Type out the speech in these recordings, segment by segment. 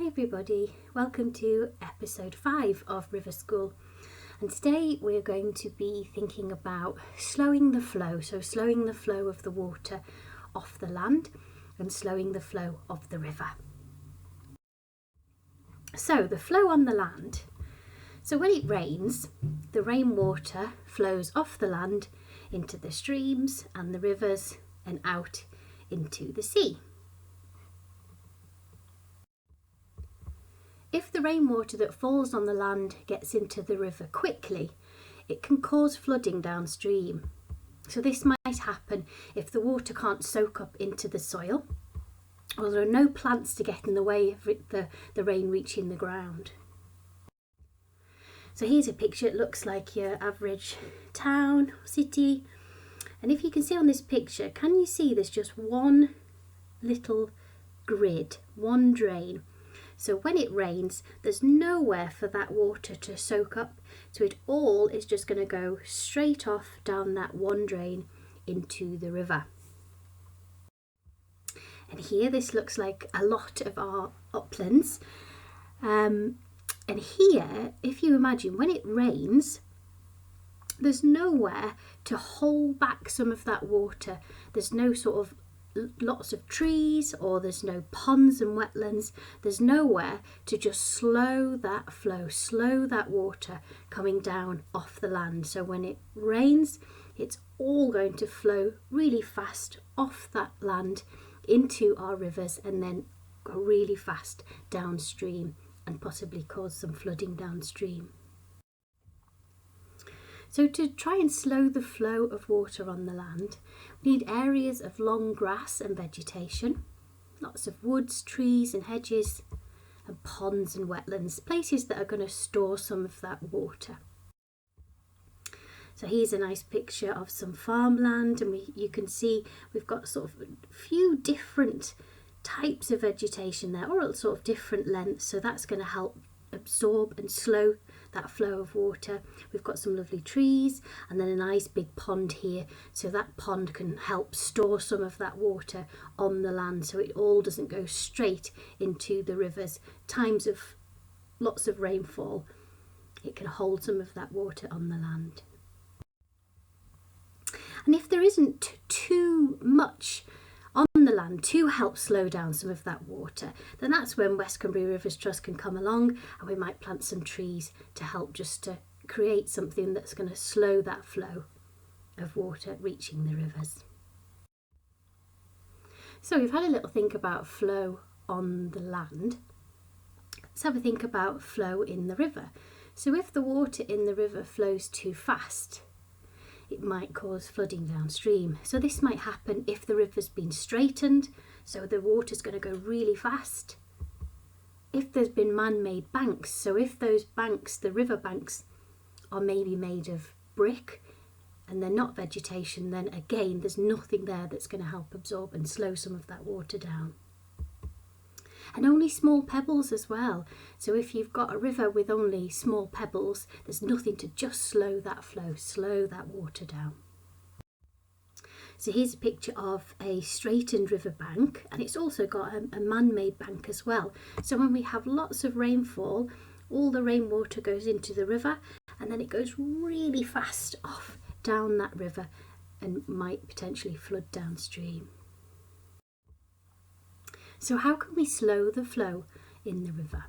Hi everybody, welcome to episode 5 of River School, and today we're going to be thinking about slowing the flow, so slowing the flow of the water off the land and slowing the flow of the river. So the flow on the land, so when it rains, the rainwater flows off the land into the streams and the rivers and out into the sea. If the rainwater that falls on the land gets into the river quickly, it can cause flooding downstream. So this might happen if the water can't soak up into the soil, or there are no plants to get in the way of the rain reaching the ground. So here's a picture. It looks like your average town, city. And if you can see on this picture, can you see there's just one little grid, one drain? So when it rains, there's nowhere for that water to soak up. So it all is just going to go straight off down that one drain into the river. And here this looks like a lot of our uplands. And here, if you imagine, when it rains, there's nowhere to hold back some of that water. There's no sort of lots of trees, or there's no ponds and wetlands. There's nowhere to just slow that flow, slow that water coming down off the land. So when it rains, it's all going to flow really fast off that land into our rivers and then go really fast downstream and possibly cause some flooding downstream. So to try and slow the flow of water on the land, we need areas of long grass and vegetation, lots of woods, trees and hedges, and ponds and wetlands, places that are going to store some of that water. So here's a nice picture of some farmland, and you can see we've got sort of a few different types of vegetation there, or sort of different lengths, so that's going to help absorb and slow that flow of water. We've got some lovely trees and then a nice big pond here, so that pond can help store some of that water on the land so it all doesn't go straight into the rivers. Times of lots of rainfall, it can hold some of that water on the land. And if there isn't too much on the land to help slow down some of that water, then that's when West Cumbria Rivers Trust can come along, and we might plant some trees to help just to create something that's going to slow that flow of water reaching the rivers. So we've had a little think about flow on the land. Let's have a think about flow in the river. So if the water in the river flows too fast, it might cause flooding downstream. So this might happen if the river's been straightened, so the water's going to go really fast. If there's been man-made banks, so if those banks, the river banks, are maybe made of brick and they're not vegetation, then again there's nothing there that's going to help absorb and slow some of that water down. And only small pebbles as well. So if you've got a river with only small pebbles, there's nothing to just slow that flow, slow that water down. So here's a picture of a straightened river bank, and it's also got a man-made bank as well. So when we have lots of rainfall, all the rainwater goes into the river and then it goes really fast off down that river and might potentially flood downstream. So how can we slow the flow in the river?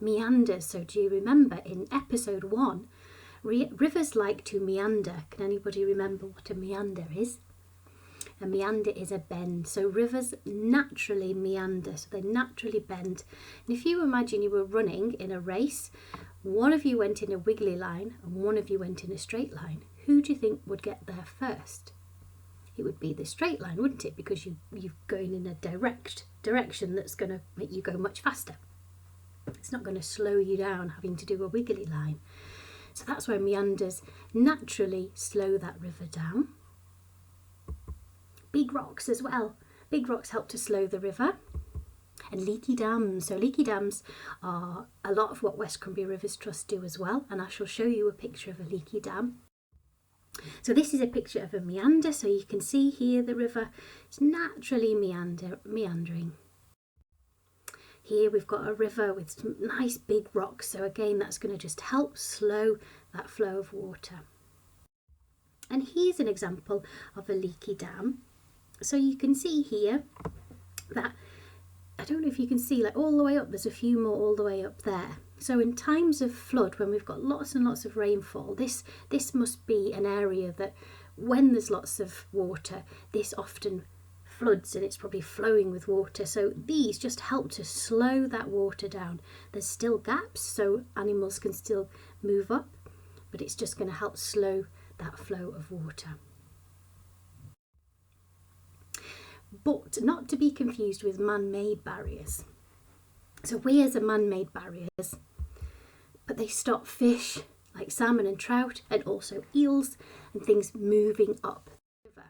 Meanders. So do you remember in episode 1, rivers like to meander. Can anybody remember what a meander is? A meander is a bend. So rivers naturally meander, so they naturally bend. And if you imagine you were running in a race, one of you went in a wiggly line and one of you went in a straight line, who do you think would get there first? It would be the straight line, wouldn't it? Because you're going in a direct direction that's going to make you go much faster. It's not going to slow you down having to do a wiggly line. So that's why meanders naturally slow that river down. Big rocks as well. Big rocks help to slow the river. And leaky dams. So leaky dams are a lot of what West Cumbria Rivers Trust do as well. And I shall show you a picture of a leaky dam. So this is a picture of a meander, so you can see here the river is naturally meandering. Here we've got a river with some nice big rocks, so again that's going to just help slow that flow of water. And here's an example of a leaky dam. So you can see here that, I don't know if you can see, like all the way up, there's a few more all the way up there. So in times of flood, when we've got lots and lots of rainfall, this must be an area that when there's lots of water, this often floods and it's probably flowing with water. So these just help to slow that water down. There's still gaps so animals can still move up, but it's just going to help slow that flow of water. But not to be confused with man-made barriers. So weirs are man-made barriers, but they stop fish like salmon and trout, and also eels and things moving up the river.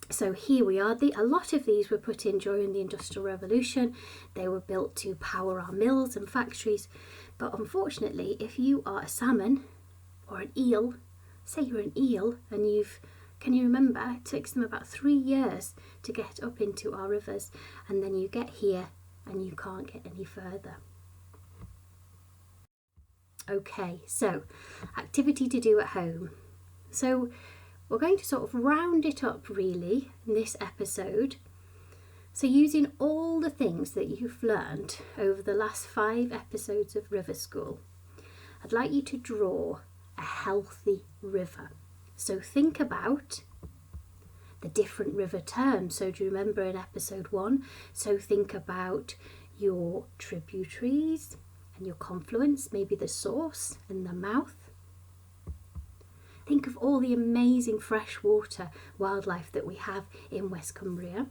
So here we are. A lot of these were put in during the Industrial Revolution. They were built to power our mills and factories. But unfortunately, if you are a salmon or an eel, say you're an eel and can you remember, it takes them about 3 years to get up into our rivers, and then you get here and you can't get any further. Okay, so activity to do at home. So we're going to sort of round it up really in this episode. So using all the things that you've learned over the last 5 episodes of River School, I'd like you to draw a healthy river. So think about the different river terms. So do you remember in episode 1? So think about your tributaries and your confluence, maybe the source and the mouth. Think of all the amazing freshwater wildlife that we have in West Cumbria.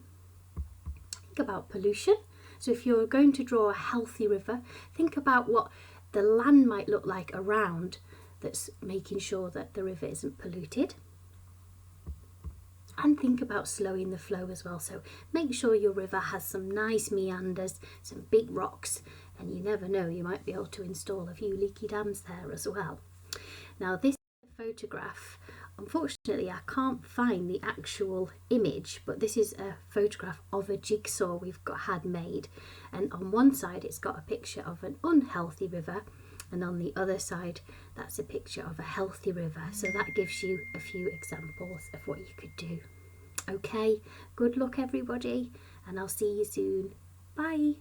Think about pollution. So if you're going to draw a healthy river, think about what the land might look like around that's making sure that the river isn't polluted. And think about slowing the flow as well. So make sure your river has some nice meanders, some big rocks, and you never know, you might be able to install a few leaky dams there as well. Now this photograph, unfortunately I can't find the actual image, but this is a photograph of a jigsaw we've had made, and on one side it's got a picture of an unhealthy river, and on the other side that's a picture of a healthy river. So that gives you a few examples of what you could do. Okay, good luck everybody, and I'll see you soon. Bye.